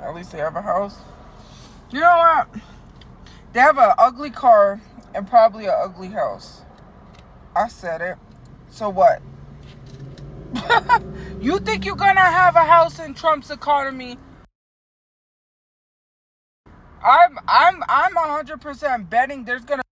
At least they have a house. You know what? They have an ugly car and probably an ugly house. I said it. So what? You think you're gonna have a house in Trump's economy? I'm 100% betting there's gonna.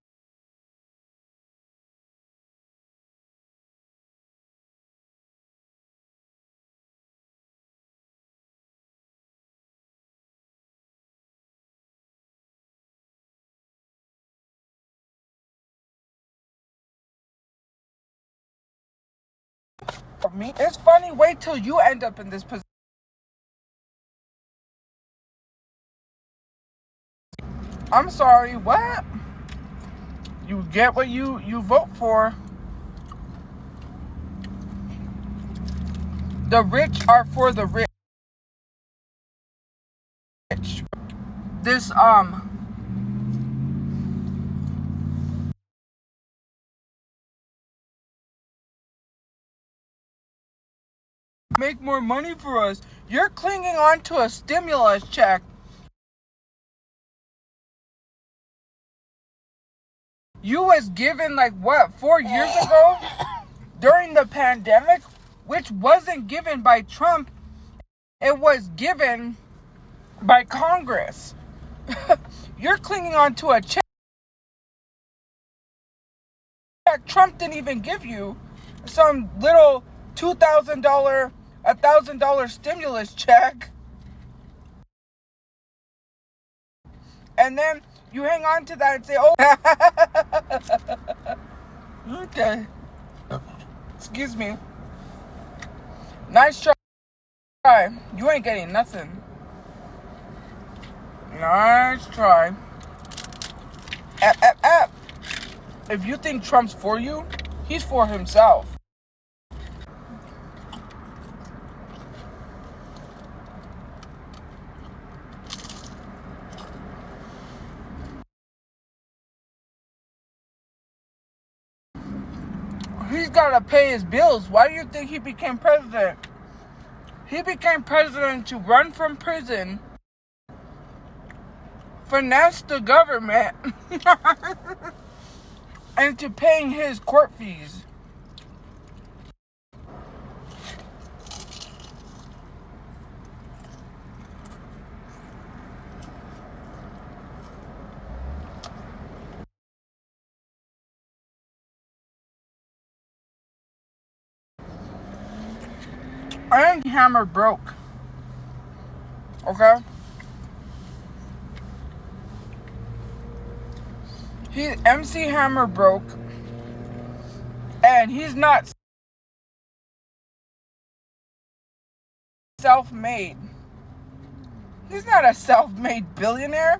Me. It's funny. Wait till you end up in this position. I'm sorry. What? You get what you vote for. The rich are for the rich. This make more money for us. You're clinging on to a stimulus check. You was given like what 4 years ago during the pandemic, which wasn't given by Trump. It was given by Congress. You're clinging on to a check Trump didn't even give you. Some little $2,000, $1,000 stimulus check. And then you hang on to that and say, oh, okay. Excuse me. Nice try. You ain't getting nothing. Nice try. If you think Trump's for you, he's for himself. He's got to pay his bills. Why do you think he became president? He became president to run from prison, finance the government, and to paying his court fees. And Hammer broke. Okay? MC Hammer broke. And he's not self-made. He's not a self-made billionaire.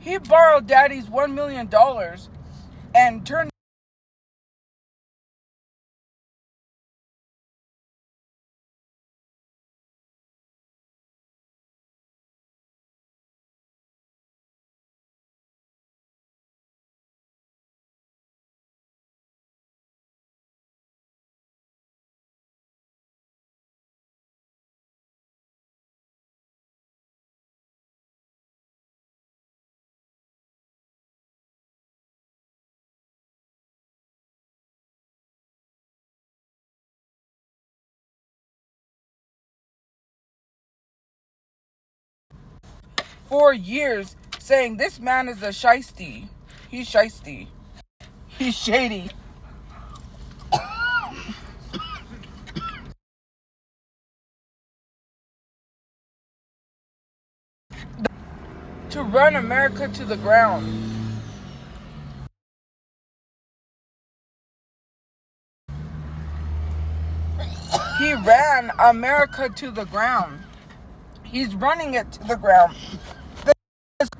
He borrowed daddy's $1 million and turned for years saying this man is a shiesty. He's shiesty. He's shady. To run America to the ground. He ran America to the ground. He's running it to the ground. There's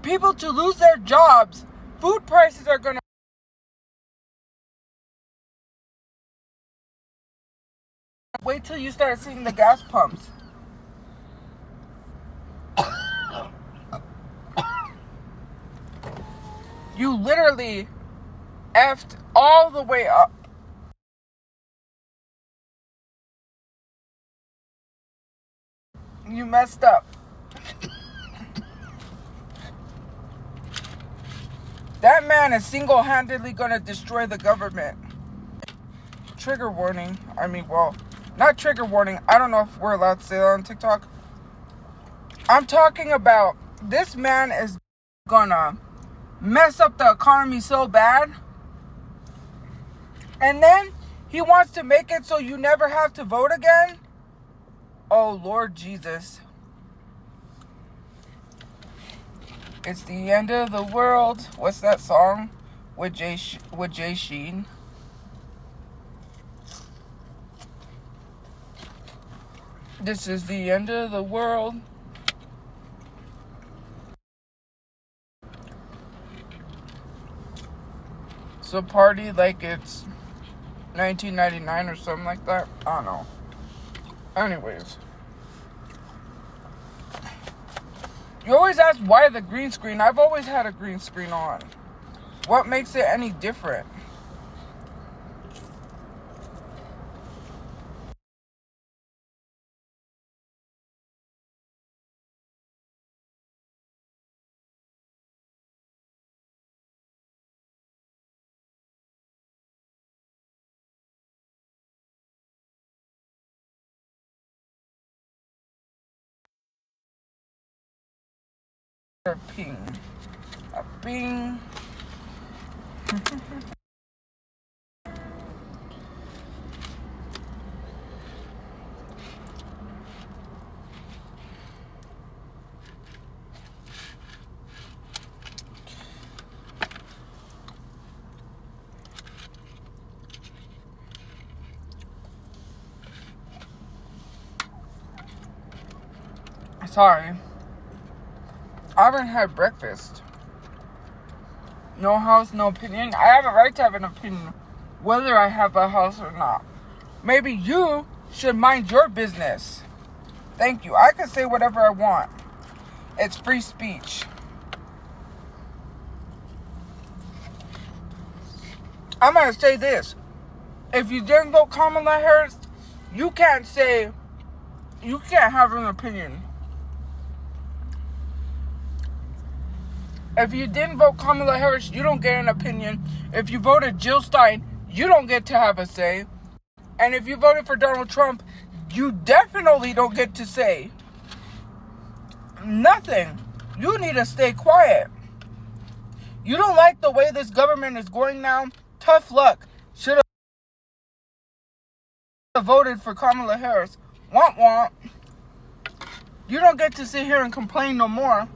people to lose their jobs. Food prices are going to wait till you start seeing the gas pumps. You literally effed all the way up. You messed up. That man is single-handedly going to destroy the government. Trigger warning. I mean, well, not trigger warning. I don't know if we're allowed to say that on TikTok. I'm talking about this man is going to mess up the economy so bad. And then he wants to make it so you never have to vote again. Oh, Lord Jesus. It's the end of the world. What's that song with Jay Sheen? This is the end of the world. So party like it's 1999 or something like that. I don't know. Anyways. You always ask why the green screen. I've always had a green screen on. What makes it any different? A ping. A ping. Sorry. I haven't had breakfast. No house, no opinion. I have a right to have an opinion whether I have a house or not. Maybe you should mind your business. Thank you. I can say whatever I want. It's free speech. I'm going to say this. If you didn't vote Kamala Harris, you can't have an opinion. If you didn't vote Kamala Harris, you don't get an opinion. If you voted Jill Stein, you don't get to have a say. And if you voted for Donald Trump, you definitely don't get to say nothing. You need to stay quiet. You don't like the way this government is going now? Tough luck. Should have voted for Kamala Harris. Womp womp. You don't get to sit here and complain no more.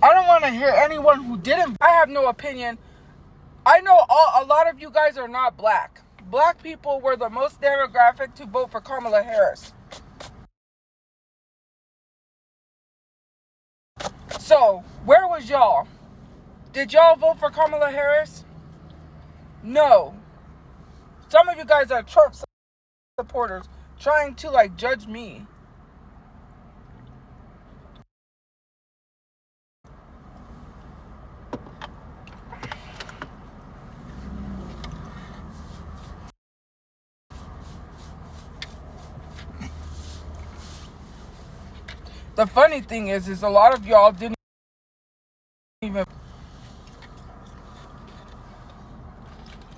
I don't want to hear anyone who didn't. I have no opinion. I know a lot of you guys are not black. Black people were the most demographic to vote for Kamala Harris. So, where was y'all? Did y'all vote for Kamala Harris? No. Some of you guys are Trump supporters trying to judge me. The funny thing is a lot of y'all didn't even.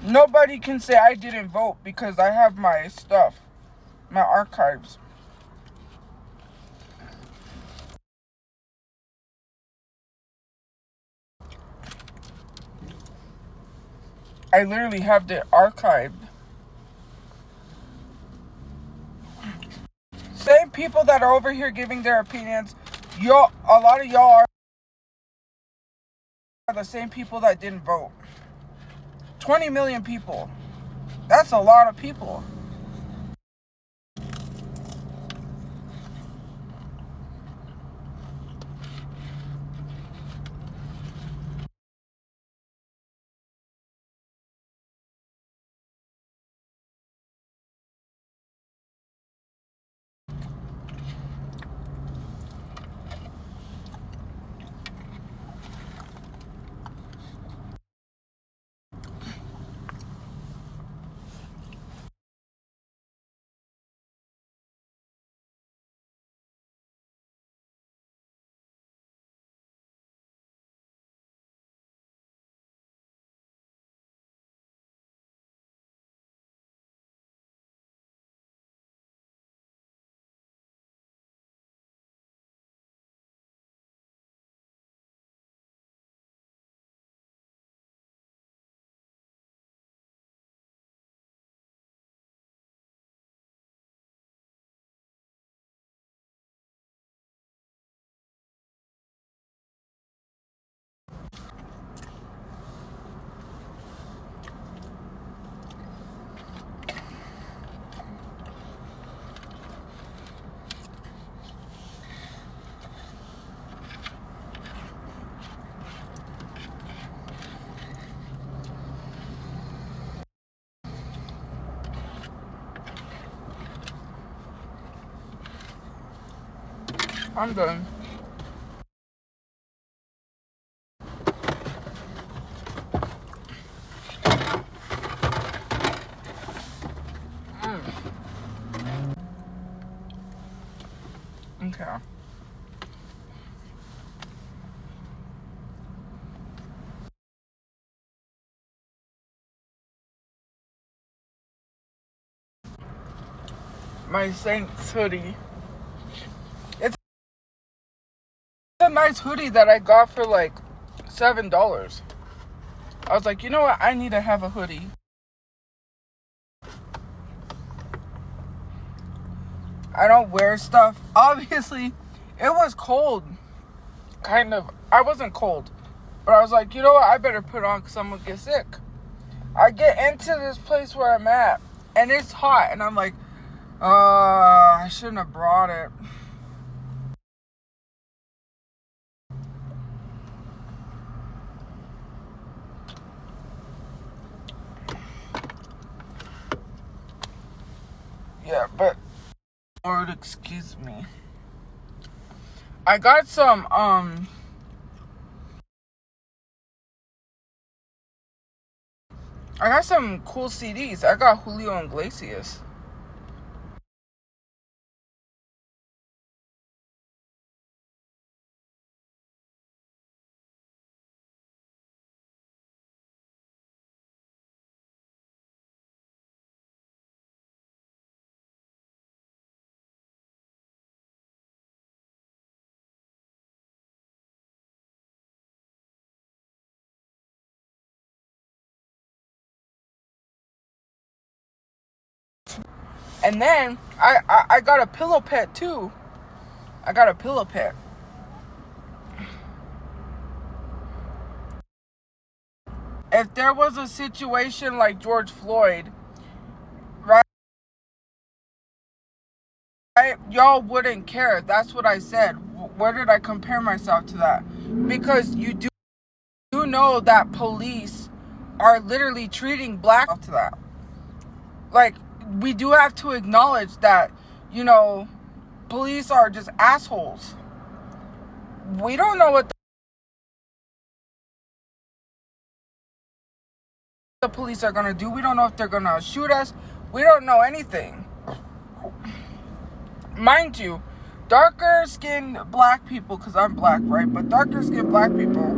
Nobody can say I didn't vote because I have my stuff, my archives. I literally have it archived. Same people that are over here giving their opinions, a lot of y'all are the same people that didn't vote. 20 million people. That's a lot of people. I'm done. Okay. My Saints hoodie. It's a nice hoodie that I got for like $7. I was like, you know what? I need to have a hoodie. I don't wear stuff. Obviously, it was cold. Kind of. I wasn't cold. But I was like, you know what? I better put on because I'm going to get sick. I get into this place where I'm at, and it's hot. And I'm like, I shouldn't have brought it. Yeah, but Lord, excuse me. I got some cool CDs. I got Julio Iglesias. And then I got a pillow pet too. I got a pillow pet. If there was a situation like George Floyd, right, y'all wouldn't care. That's what I said. Where did I compare myself to that? Because you do know that police are literally treating black to that. Like, we do have to acknowledge that, police are just assholes. We don't know what the police are going to do. We don't know if they're going to shoot us. We don't know anything. Mind you, darker skinned black people, because I'm black, right? But darker skinned black people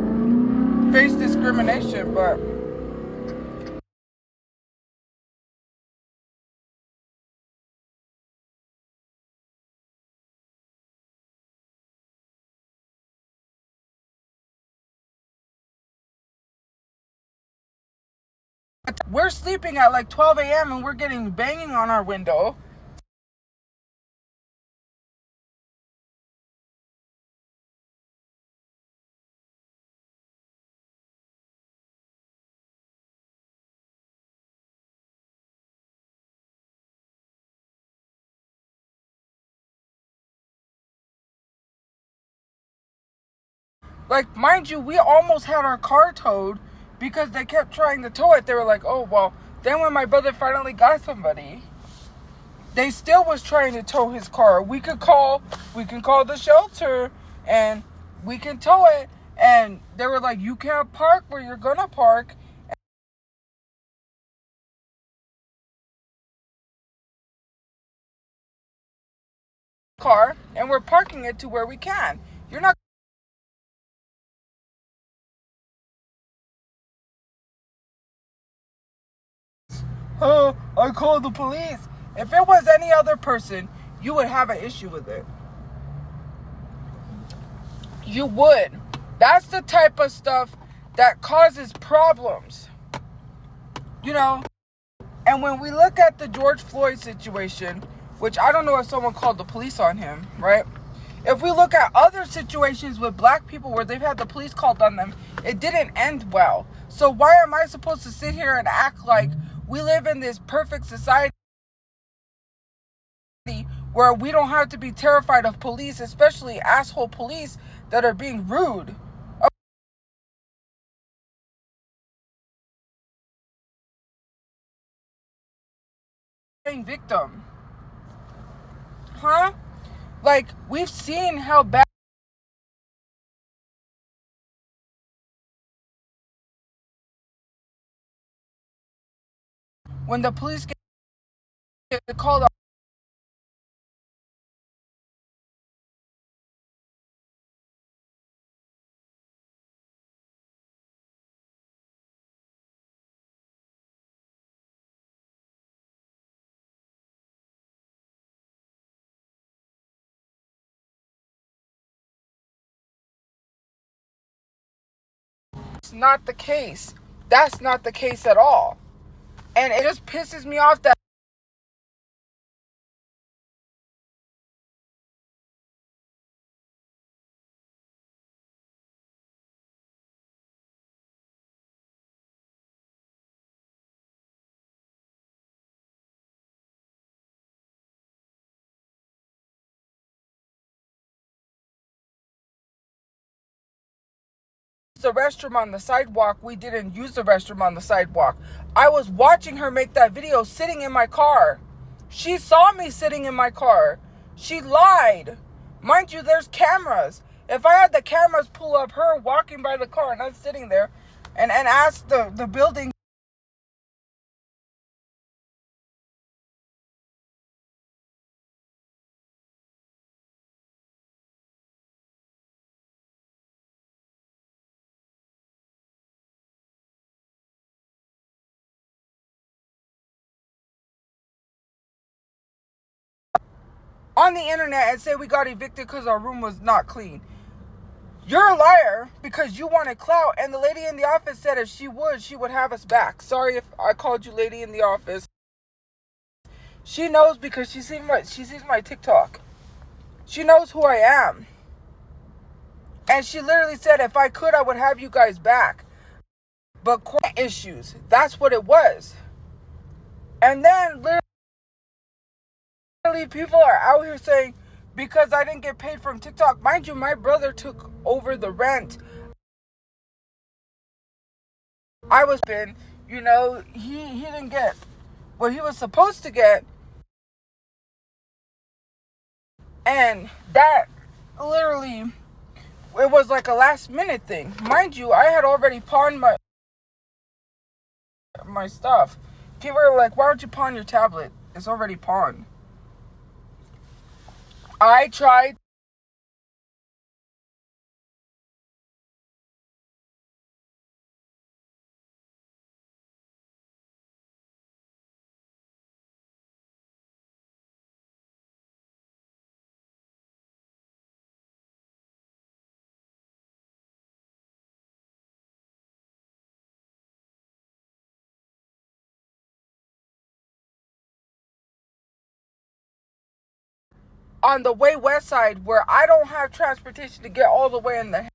face discrimination, but we're sleeping at like 12 a.m. and we're getting banging on our window. Like, mind you, we almost had our car towed because they kept trying to tow it. They were like, oh, well, then when my brother finally got somebody, they still was trying to tow his car. We can call the shelter and we can tow it. And they were like, you can't park where you're going to park. Car, and we're parking it to where we can. You're not. Oh, I called the police. If it was any other person, you would have an issue with it. You would. That's the type of stuff that causes problems. And when we look at the George Floyd situation, which I don't know if someone called the police on him, right? If we look at other situations with black people where they've had the police called on them, it didn't end well. So why am I supposed to sit here and act like we live in this perfect society where we don't have to be terrified of police, especially asshole police that are being rude? Victim. Huh? Like, we've seen how bad when the police get called on it's not the case. That's not the case at all. And it just pisses me off that the restroom on the sidewalk, we didn't use the restroom on the sidewalk. I was watching her make that video sitting in my car. She saw me sitting in my car. She lied. Mind you, there's cameras. If I had the cameras pull up her walking by the car and I'm sitting there and ask the building on the internet and say we got evicted because our room was not clean. You're a liar because you wanted clout, and the lady in the office said if she would have us back. Sorry if I called you lady in the office. She knows because she sees my TikTok. She knows who I am. And she literally said if I could, I would have you guys back. But court issues, that's what it was. And then literally people are out here saying, because I didn't get paid from TikTok. Mind you, my brother took over the rent. I was been, he didn't get what he was supposed to get. And that literally, it was like a last minute thing. Mind you, I had already pawned my stuff. People were like, why don't you pawn your tablet? It's already pawned. I tried on the way west side where I don't have transportation to get all the way in the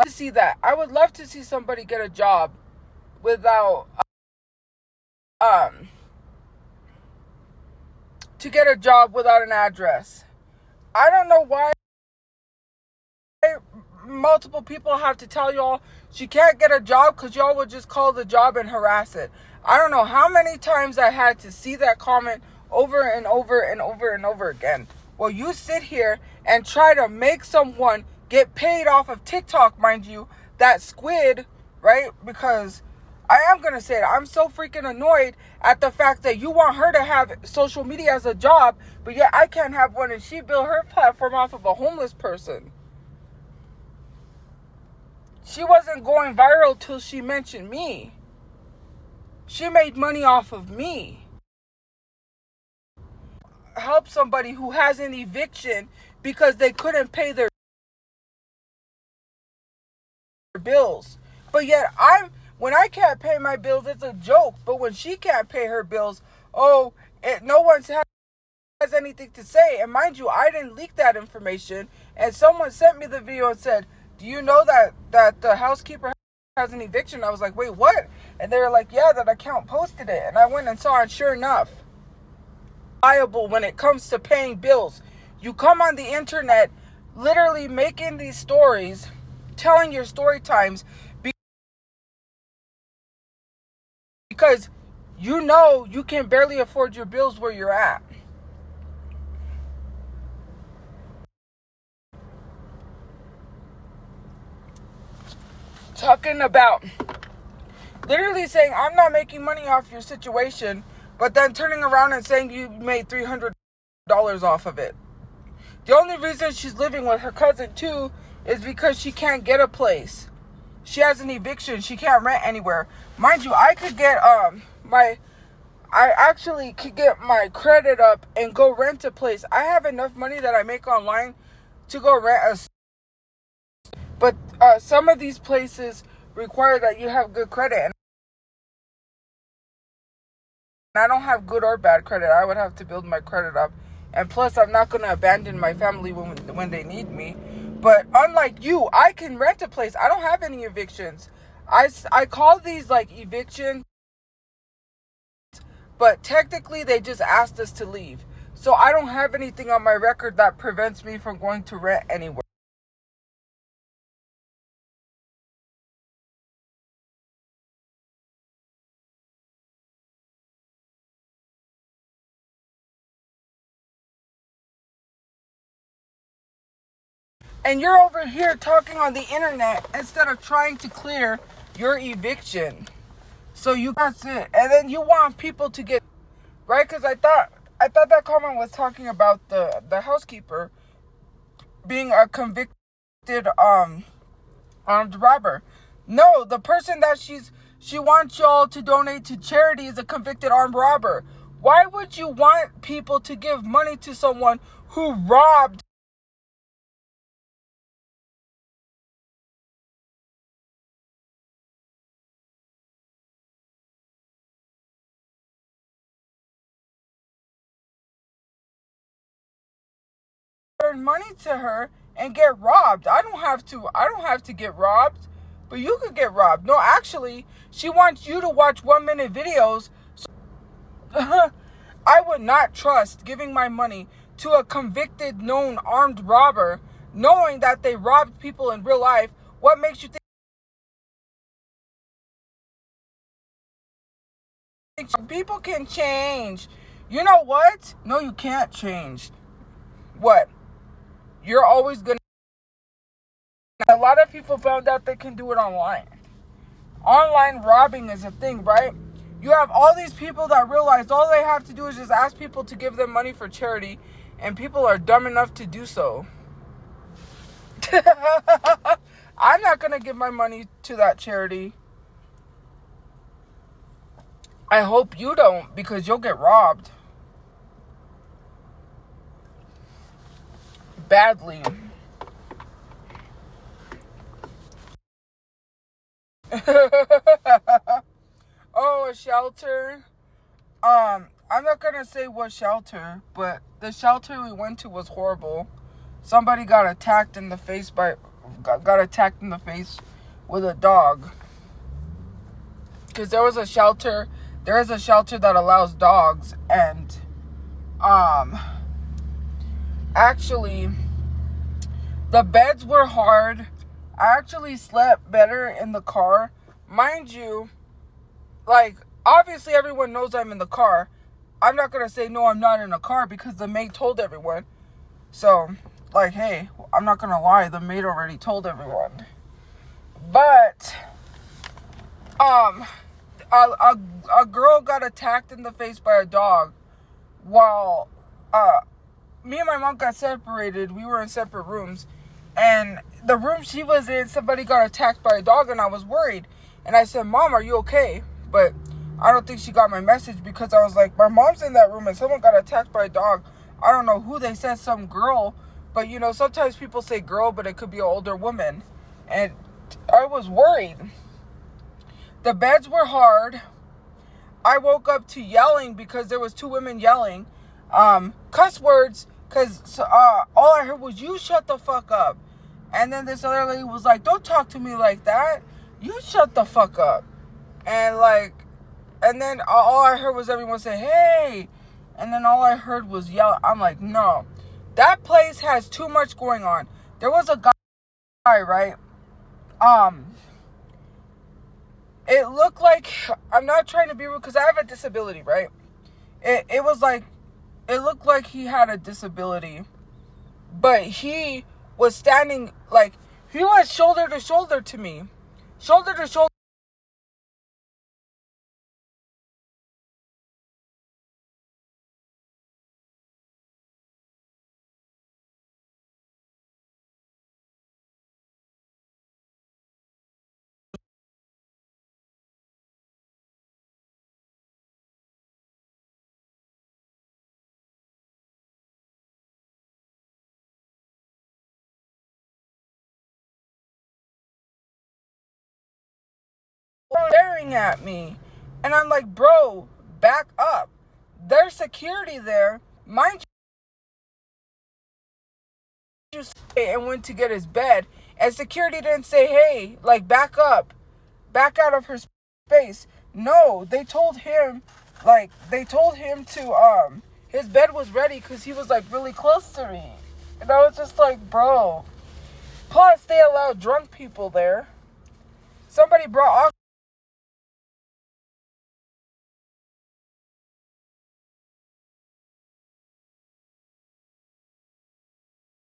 to see that. I would love to see somebody get a job without to get a job without an address. I don't know why multiple people have to tell y'all she can't get a job because y'all would just call the job and harass it. I don't know how many times I had to see that comment over and over and over and over again. Well, you sit here and try to make someone get paid off of TikTok, mind you, that squid, right? Because I am going to say it. I'm so freaking annoyed at the fact that you want her to have social media as a job, but yet I can't have one, and she built her platform off of a homeless person. She wasn't going viral till she mentioned me. She made money off of me. Help somebody who has an eviction because they couldn't pay their bills. But yet when I can't pay my bills, it's a joke. But when she can't pay her bills, no one's had has anything to say. And mind you, I didn't leak that information. And someone sent me the video and said, do you know that the housekeeper has an eviction? I was like, wait, what? And they were like, yeah, that account posted it. And I went and saw it. Sure enough, liable when it comes to paying bills. You come on the internet literally making these stories, telling your story times, because you know you can barely afford your bills where you're at. Talking about literally saying, I'm not making money off your situation, but then turning around and saying you made $300 off of it. The only reason she's living with her cousin too is because she can't get a place. She has an eviction. She can't rent anywhere. Mind you, I could get I actually could get my credit up and go rent a place. I have enough money that I make online to go rent but some of these places require that you have good credit. And I don't have good or bad credit. I would have to build my credit up. And plus, I'm not going to abandon my family when they need me. But unlike you, I can rent a place. I don't have any evictions. I call these like evictions, but technically they just asked us to leave. So I don't have anything on my record that prevents me from going to rent anywhere. And you're over here talking on the internet instead of trying to clear your eviction. So that's it. And then you want people to get, right? Because I thought that comment was talking about the housekeeper being a convicted armed robber. No, the person that she wants y'all to donate to charity is a convicted armed robber. Why would you want people to give money to someone who robbed money to her and get robbed? I don't have to get robbed, but you could get robbed. No, actually, she wants you to watch 1-minute videos. So I would not trust giving my money to a convicted known armed robber, knowing that they robbed people in real life. What makes you think people can change? You know what? No, you can't change. What? You're always gonna. A lot of people found out they can do it online. Online robbing is a thing, right? You have all these people that realize all they have to do is just ask people to give them money for charity, and people are dumb enough to do so. I'm not gonna give my money to that charity. I hope you don't, because you'll get robbed. Badly. Oh, a shelter. I'm not gonna say what shelter, but the shelter we went to was horrible. Somebody got attacked in the face with a dog. Because there is a shelter that allows dogs, and actually the beds were hard. I actually slept better in the car. Mind you, like, obviously everyone knows I'm in the car. I'm not going to say, no, I'm not in a car, because the maid told everyone. So, like, hey, I'm not going to lie. The maid already told everyone. But, a girl got attacked in the face by a dog while, me and my mom got separated. We were in separate rooms. And the room she was in, somebody got attacked by a dog, and I was worried. And I said, Mom, are you okay? But I don't think she got my message, because I was like, my mom's in that room and someone got attacked by a dog. I don't know who. They said some girl. But, you know, sometimes people say girl, but it could be an older woman. And I was worried. The beds were hard. I woke up to yelling because there was 2 women yelling. cuss words, because all I heard was, you shut the fuck up. And then this other lady was like, don't talk to me like that. You shut the fuck up. And and then all I heard was everyone say, hey. And then all I heard was yell. I'm like, no. That place has too much going on. There was a guy, right? It looked like, I'm not trying to be rude because I have a disability, right? It looked like he had a disability. But he was standing, he was shoulder to shoulder to me. Shoulder to shoulder. Staring at me. And I'm like, bro, back up. There's security there. Mind you, and went to get his bed. And security didn't say, hey, back up. Back out of her space. No, they told him to, his bed was ready because he was, really close to me. And I was just like, bro. Plus, they allow drunk people there. Somebody brought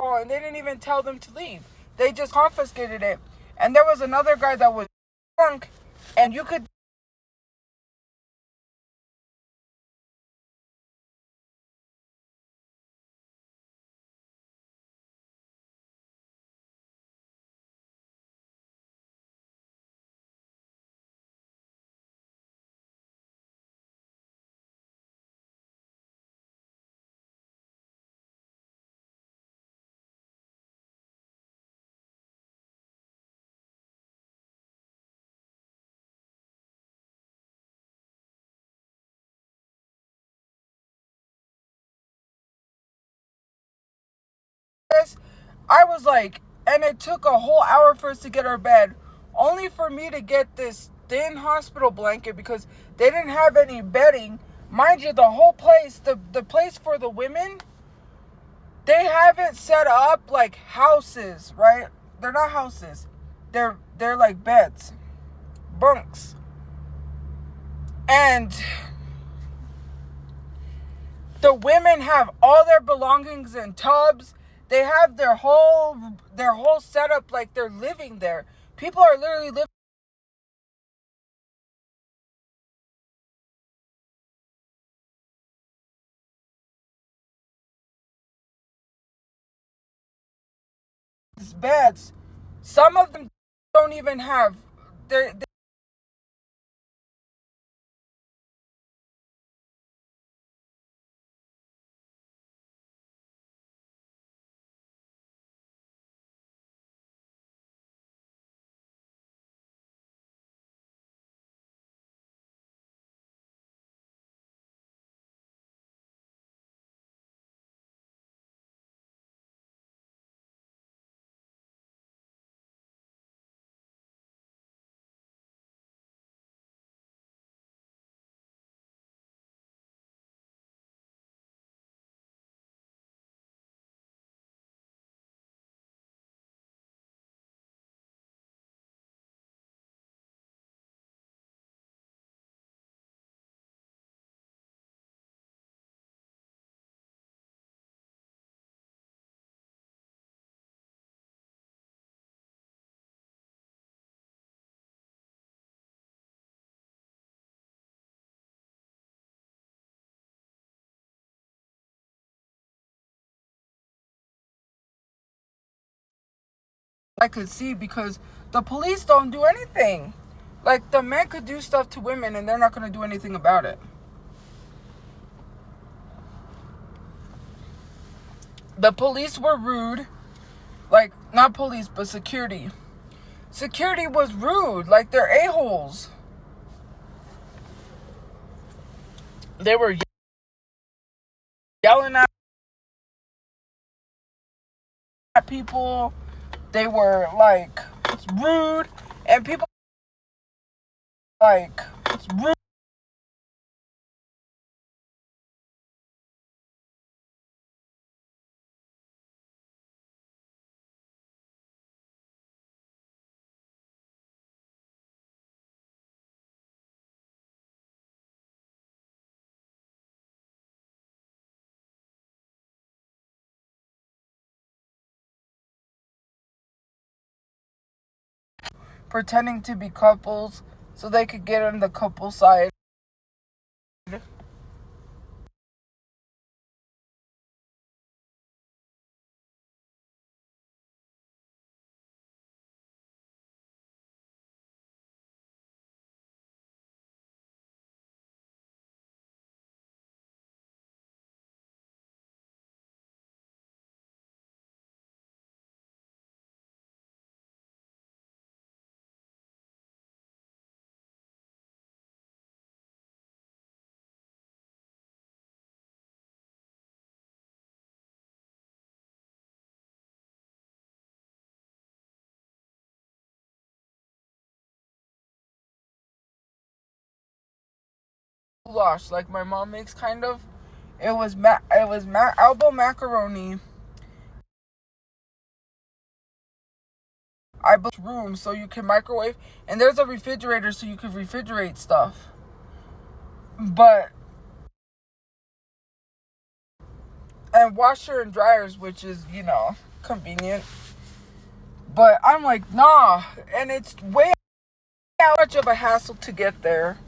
alcohol, and they didn't even tell them to leave. They just confiscated it. And there was another guy that was drunk, and you could I was like, and it took a whole hour for us to get our bed, only for me to get this thin hospital blanket because they didn't have any bedding. Mind you, the whole place, the place for the women, they have it set up like houses, right? They're not houses. They're like beds, bunks. And the women have all their belongings in tubs. They have their whole setup like they're living there. People are literally living in these beds. Some of them don't even have their I could see because the police don't do anything. Like the men could do stuff to women and they're not going to do anything about it. The police were rude. Like, not police, but security. Security was rude. Like, they're a-holes. They were yelling at people. They were like rude, and people like rude. Pretending to be couples so they could get on the couple side. Goulash, like my mom makes, kind of. It was elbow macaroni. I built room so you can microwave, and there's a refrigerator so you can refrigerate stuff. But and washer and dryers, which is, convenient. But I'm like, nah, and it's way too much of a hassle to get there.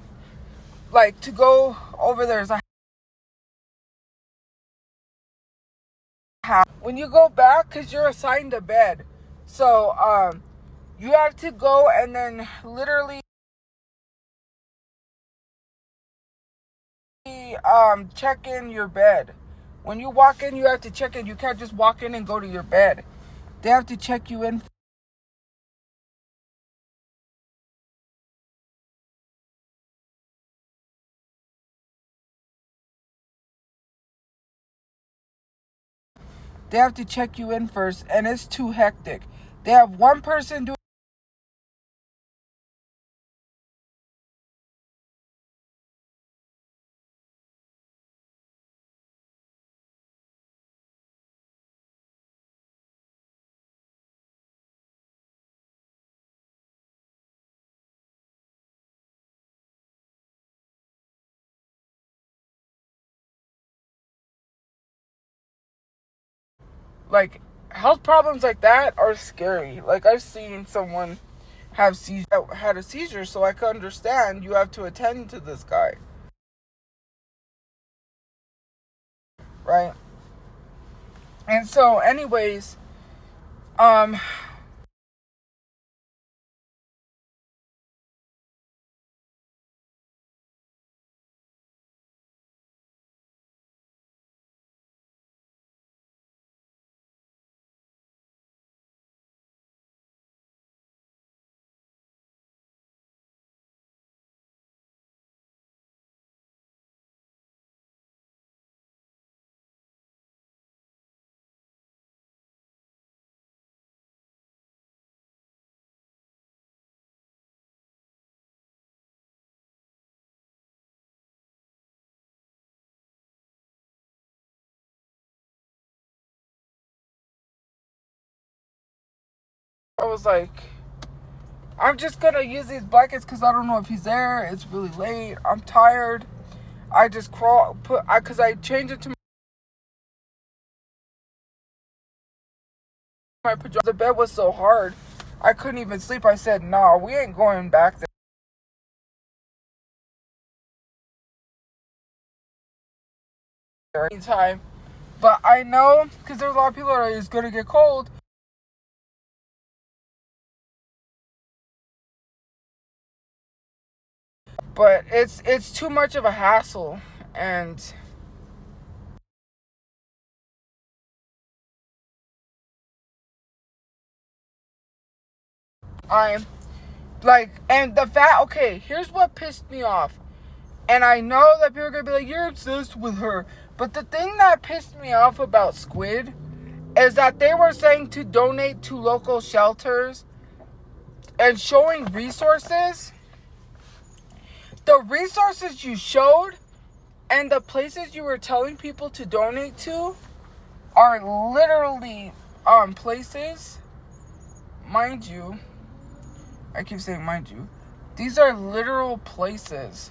Like, to go over there is a hassle. When you go back, because you're assigned a bed. So, you have to go and then literally check in your bed. When you walk in, you have to check in. You can't just walk in and go to your bed. They have to check you in. They have to check you in first, and it's too hectic. They have one person doing. Like, health problems like that are scary. Like, I've seen someone had a seizure, so I can understand you have to attend to this guy. Right? And so, anyways, I was like, I'm just gonna use these blankets because I don't know if he's there. It's really late. I'm tired. I just because I changed it to my pajamas. The bed was so hard, I couldn't even sleep. I said, "No, we ain't going back there anytime." But I know, because there's a lot of people that are just gonna get cold. But it's too much of a hassle, and I'm like, and the fact, okay, here's what pissed me off. And I know that people are gonna be like, you're obsessed with her. But the thing that pissed me off about Squid is that they were saying to donate to local shelters and showing resources. The resources you showed and the places you were telling people to donate to are literally places, mind you, I keep saying mind you, these are literal places.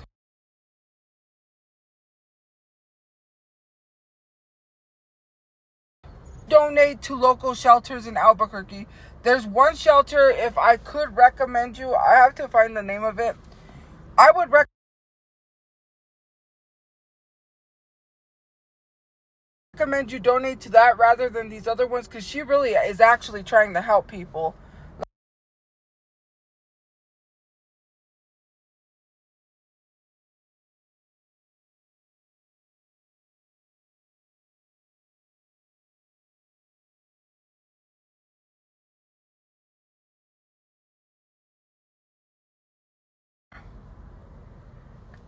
Donate to local shelters in Albuquerque. There's one shelter, if I could recommend you, I have to find the name of it. I would recommend you donate to that rather than these other ones, because she really is actually trying to help people.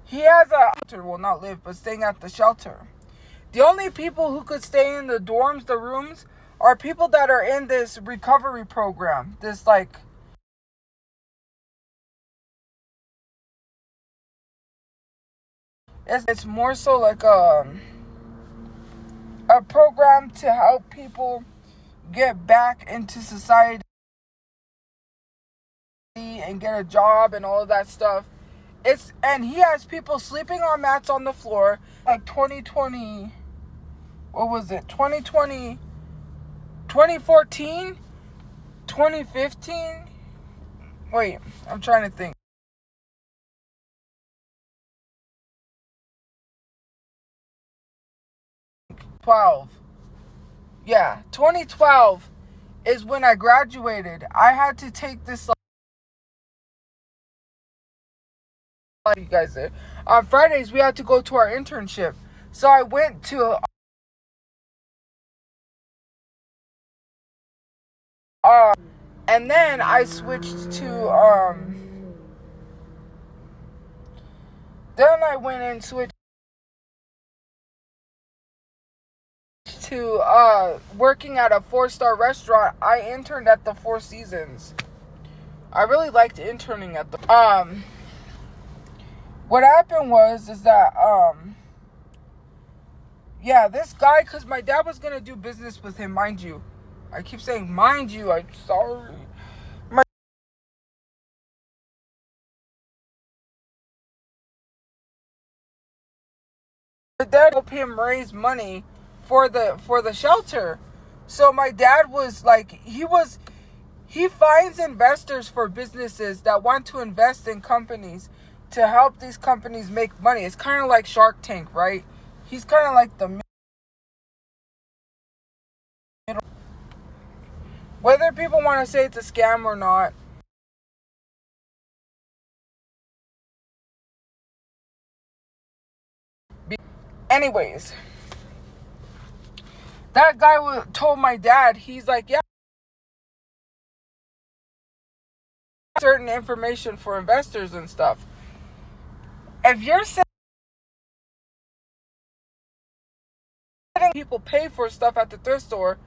He has a shelter, will not live, but staying at the shelter. The only people who could stay in the dorms, the rooms, are people that are in this recovery program. This it's more so like a program to help people get back into society and get a job and all of that stuff. And he has people sleeping on mats on the floor, like 2020, what was it? 2020, 2014, 2015. Wait, I'm trying to think. 12. Yeah, 2012 is when I graduated. I had to take this, like you guys did. On Fridays, we had to go to our internship. So I went to, and then I switched to, then I went and switched to, working at a 4-star restaurant. I interned at the Four Seasons. I really liked interning at the, what happened is that, yeah, this guy, because my dad was going to do business with him, mind you. I keep saying, mind you, I'm sorry. My dad helped him raise money for the shelter. So my dad was like, he finds investors for businesses that want to invest in companies to help these companies make money. It's kind of like Shark Tank, right? He's kind of like the middle. Whether people want to say it's a scam or not. Anyways, that guy told my dad, he's like, yeah, certain information for investors and stuff. If you're saying people pay for stuff at the thrift store,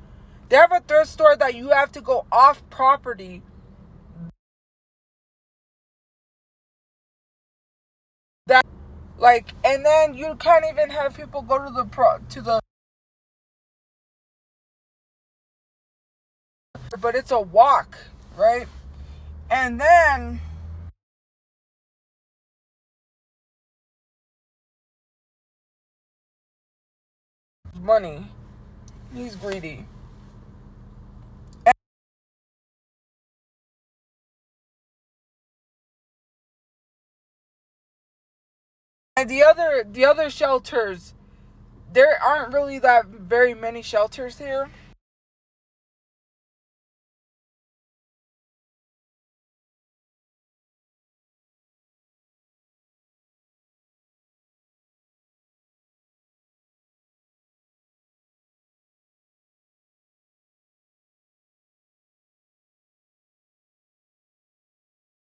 they have a thrift store that you have to go off property. That and then you can't even have people go to the but it's a walk, right? And then money. He's greedy. And the other shelters, there aren't really that very many shelters here.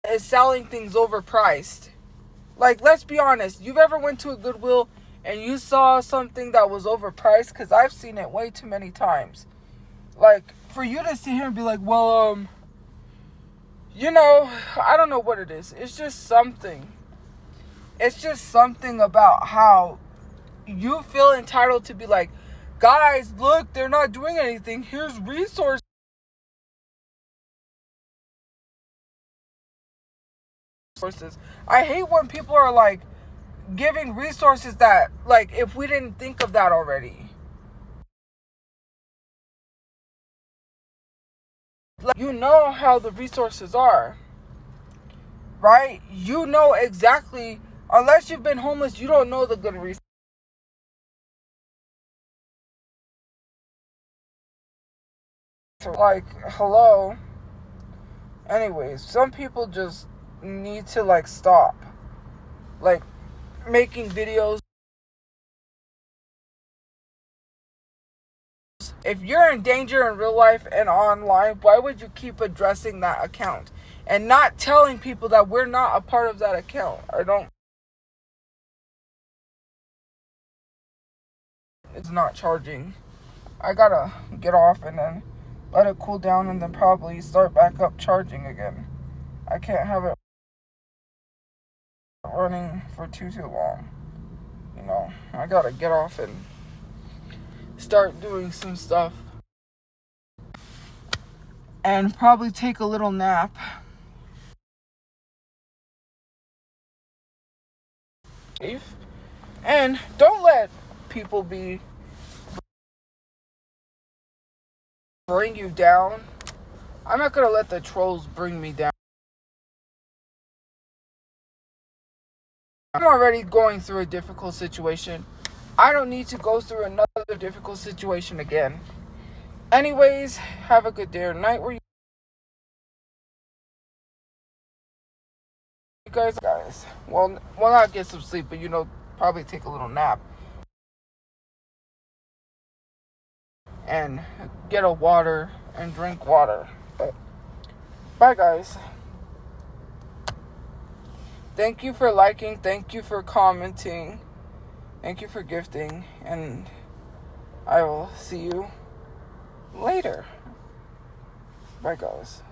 Is selling things overpriced. Like, let's be honest. You've ever went to a Goodwill and you saw something that was overpriced, because I've seen it way too many times. Like, for you to sit here and be like, well, I don't know what it is. It's just something. It's just something about how you feel entitled to be like, guys, look, they're not doing anything. Here's resources. I hate when people are like giving resources that, like, if we didn't think of that already. Like, you know how the resources are, right? You know exactly, unless you've been homeless, you don't know the good resources. Like, hello. Anyways, some people just need to, like, stop, like, making videos. If you're in danger in real life and online, why would you keep addressing that account and not telling people that we're not a part of that account? It's not charging. I gotta get off and then let it cool down and then probably start back up charging again. I can't have it running for too long. I gotta get off and start doing some stuff. And probably take a little nap. And don't let people bring you down. I'm not gonna let the trolls bring me down. I'm already going through a difficult situation. I don't need to go through another difficult situation again. Anyways, have a good day or night where you guys. Well, not get some sleep, but probably take a little nap. And get a water and drink water. But bye, guys. Thank you for liking. Thank you for commenting. Thank you for gifting. And I will see you later. Bye, guys.